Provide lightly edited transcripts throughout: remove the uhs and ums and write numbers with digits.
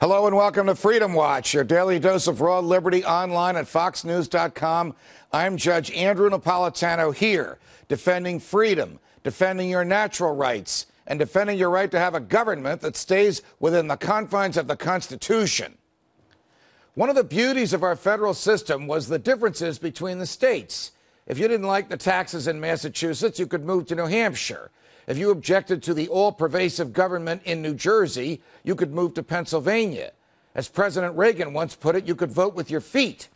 Hello and welcome to Freedom Watch, your daily dose of raw liberty online at foxnews.com. I'm Judge Andrew Napolitano here, defending freedom, defending your natural rights, and defending your right to have a government that stays within the confines of the Constitution. One of the beauties of our federal system was the differences between the states. If you didn't like the taxes in Massachusetts, you could move to New Hampshire. If you objected to the all-pervasive government in New Jersey, you could move to Pennsylvania. As President Reagan once put it, you could vote with your feet.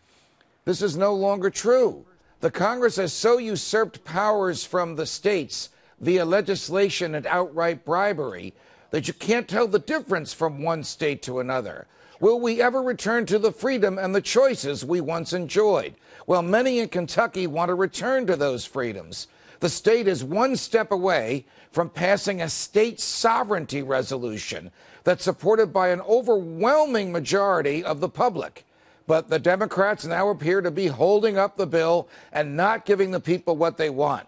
This is no longer true. The Congress has so usurped powers from the states via legislation and outright bribery that you can't tell the difference from one state to another. Will we ever return to the freedom and the choices we once enjoyed? Well, many in Kentucky want to return to those freedoms. The state is one step away from passing a state sovereignty resolution that's supported by an overwhelming majority of the public. But the Democrats now appear to be holding up the bill and not giving the people what they want.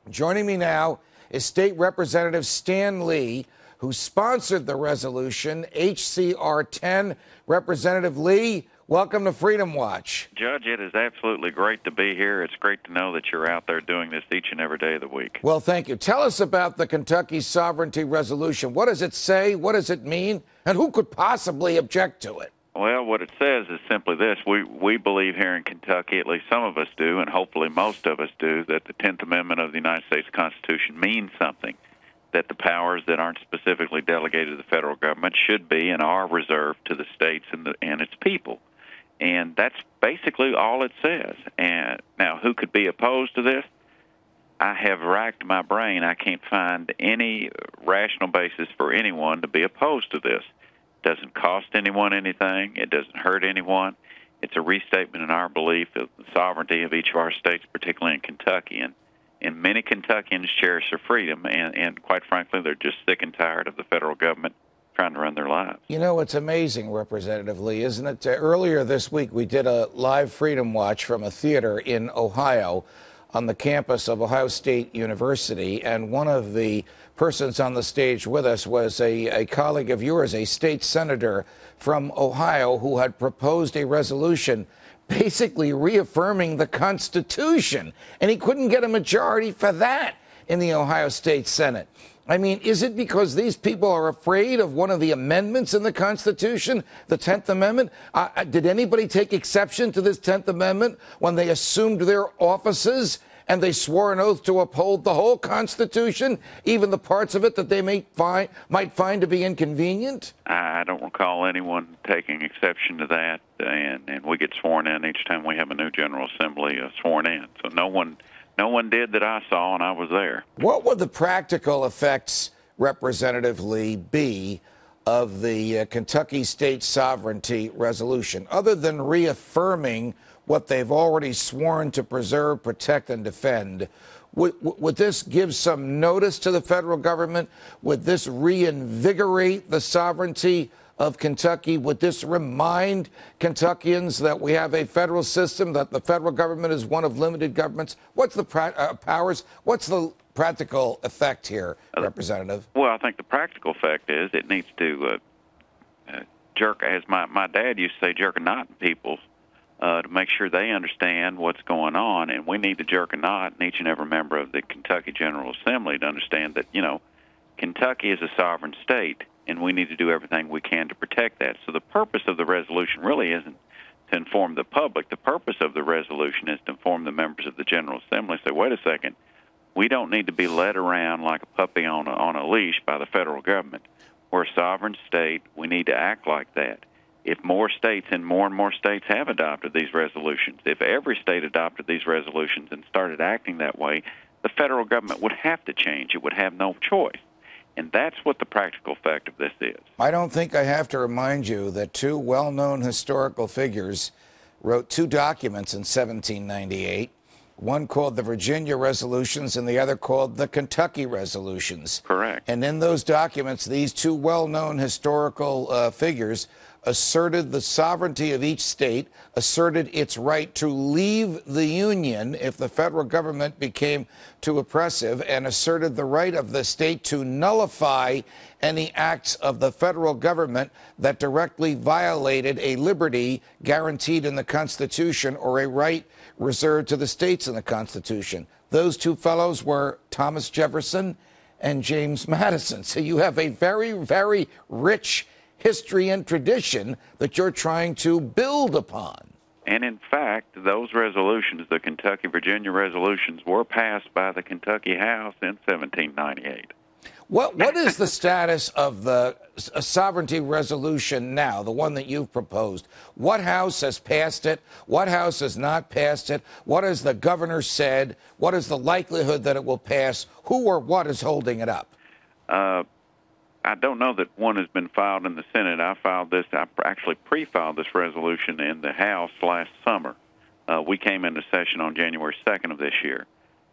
Joining me now is State Representative Stan Lee, who sponsored the resolution, HCR 10. Representative Lee, welcome to Freedom Watch. Judge, it is absolutely great to be here. It's great to know that you're out there doing this each and every day of the week. Well, thank you. Tell us about the Kentucky Sovereignty Resolution. What does it say? What does it mean? And who could possibly object to it? Well, what it says is simply this. We believe here in Kentucky, at least some of us do, and hopefully most of us do, that the 10th Amendment of the United States Constitution means something, that the powers that aren't specifically delegated to the federal government should be and are reserved to the states and its people. And that's basically all it says. And now, who could be opposed to this? I have racked my brain. I can't find any rational basis for anyone to be opposed to this. It doesn't cost anyone anything. It doesn't hurt anyone. It's a restatement in our belief of the sovereignty of each of our states, particularly in Kentucky. And many Kentuckians cherish their freedom, and quite frankly, they're just sick and tired of the federal government trying to run their lives. You know, it's amazing, Representative Lee, isn't it? Earlier this week, we did a live Freedom Watch from a theater in Ohio on the campus of Ohio State University, and one of the persons on the stage with us was a colleague of yours, a state senator from Ohio, who had proposed a resolution basically reaffirming the Constitution, and he couldn't get a majority for that in the Ohio State Senate. I mean, is it because these people are afraid of one of the amendments in the Constitution, the 10th Amendment? Did anybody take exception to this 10th Amendment when they assumed their offices and they swore an oath to uphold the whole Constitution, even the parts of it that they might find to be inconvenient? I don't recall anyone taking exception to that, and we get sworn in each time we have a new General Assembly sworn in. So no one did that I saw, and I was there. What would the practical effects, Representative Lee, be of the Kentucky State Sovereignty Resolution, other than reaffirming what they've already sworn to preserve, protect, and defend? Would this give some notice to the federal government? Would this reinvigorate the sovereignty of Kentucky? Would this remind Kentuckians that we have a federal system, that the federal government is one of limited governments? What's the powers? What's the practical effect here, Representative? Well, I think the practical effect is it needs to jerk, as my dad used to say, jerk a knot in people to make sure they understand what's going on. And we need to jerk a knot in each and every member of the Kentucky General Assembly to understand that, Kentucky is a sovereign state, and we need to do everything we can to protect that. So the purpose of the resolution really isn't to inform the public. The purpose of the resolution is to inform the members of the General Assembly. Say, wait a second, we don't need to be led around like a puppy on a leash by the federal government. We're a sovereign state. We need to act like that. If more states and more states have adopted these resolutions, if every state adopted these resolutions and started acting that way, the federal government would have to change. It would have no choice. And that's what the practical effect of this is. I don't think I have to remind you that two well-known historical figures wrote two documents in 1798, one called the Virginia Resolutions and the other called the Kentucky Resolutions. Correct. And in those documents, these two well-known historical figures asserted the sovereignty of each state, asserted its right to leave the Union if the federal government became too oppressive, and asserted the right of the state to nullify any acts of the federal government that directly violated a liberty guaranteed in the Constitution or a right reserved to the states in the Constitution. Those two fellows were Thomas Jefferson and James Madison. So you have a very, very rich history and tradition that you're trying to build upon. And in fact, those resolutions, the Kentucky-Virginia resolutions, were passed by the Kentucky House in 1798. What is the status of the sovereignty resolution now, the one that you've proposed? What House has passed it? What House has not passed it? What has the governor said? What is the likelihood that it will pass? Who or what is holding it up? I don't know that one has been filed in the Senate. I actually pre-filed this resolution in the House last summer. We came into session on January 2nd of this year.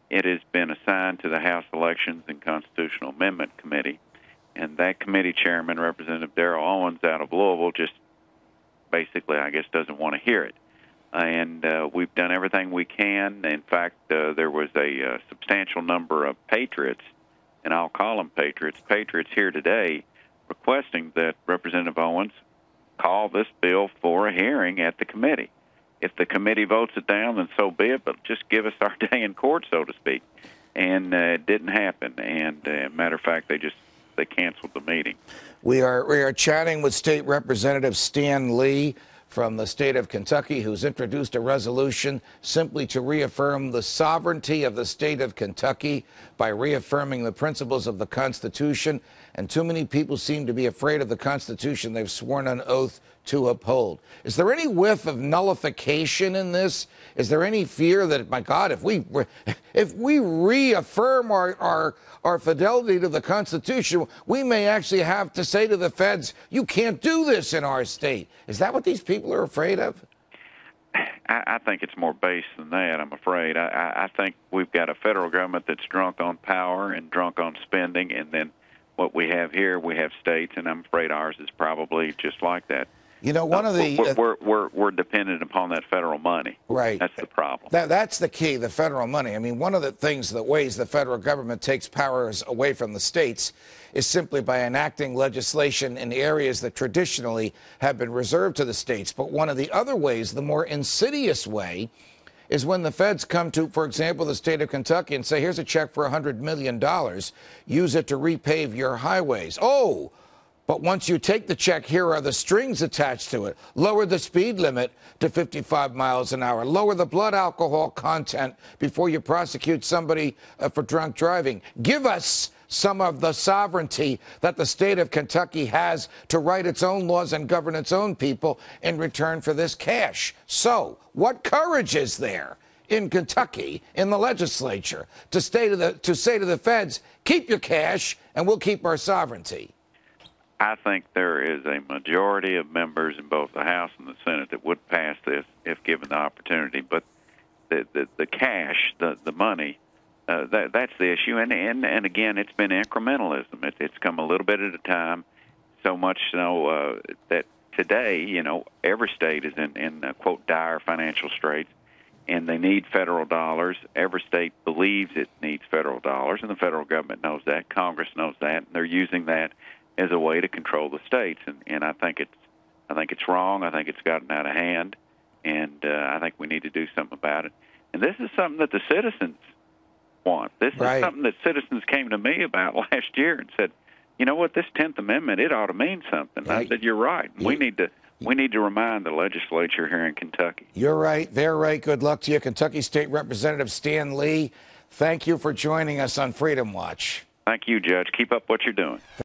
It has been assigned to the House Elections and Constitutional Amendment Committee, and that committee chairman, Representative Darrell Owens out of Louisville, just basically, I guess, doesn't want to hear it. And we've done everything we can. In fact, there was a substantial number of patriots, and I'll call them patriots here today, requesting that Representative Owens call this bill for a hearing at the committee. If the committee votes it down, then so be it, but just give us our day in court, so to speak. And it didn't happen. And matter of fact, they canceled the meeting. We are chatting with State Representative Stan Lee from the state of Kentucky, who's introduced a resolution simply to reaffirm the sovereignty of the state of Kentucky by reaffirming the principles of the Constitution. And too many people seem to be afraid of the Constitution they've sworn an oath to uphold. Is there any whiff of nullification in this? Is there any fear that, my God, if we reaffirm our fidelity to the Constitution, we may actually have to say to the feds, you can't do this in our state? Is that what these people are afraid of? I think it's more base than that, I'm afraid. I think we've got a federal government that's drunk on power and drunk on spending, and then what we have here, we have states, and I'm afraid ours is probably just like that. You know, one of the we're dependent upon that federal money. Right. That's the problem. That's the key, the federal money. I mean, one of the things that ways the federal government takes powers away from the states is simply by enacting legislation in areas that traditionally have been reserved to the states. But one of the other ways, the more insidious way, is when the feds come to, for example, the state of Kentucky and say, here's a check for $100 million. Use it to repave your highways. Oh, but once you take the check, here are the strings attached to it. Lower the speed limit to 55 miles an hour. Lower the blood alcohol content before you prosecute somebody for drunk driving. Give us some of the sovereignty that the state of Kentucky has to write its own laws and govern its own people in return for this cash. So what courage is there in Kentucky, in the legislature, to say to the feds, keep your cash and we'll keep our sovereignty? I think there is a majority of members in both the House and the Senate that would pass this if given the opportunity. But the cash, the money, that's the issue. And again, it's been incrementalism. It's come a little bit at a time, so much so that today, every state is in quote, dire financial straits, and they need federal dollars. Every state believes it needs federal dollars, and the federal government knows that. Congress knows that, and they're using that as a way to control the states, and I think it's wrong. I think it's gotten out of hand, and I think we need to do something about it. And this is something that the citizens want. This is something that citizens came to me about last year and said, you know what, this 10th Amendment, it ought to mean something. I said, you're right. We need to remind the legislature here in Kentucky. You're right. They're right. Good luck to you. Kentucky State Representative Stan Lee, thank you for joining us on Freedom Watch. Thank you, Judge. Keep up what you're doing.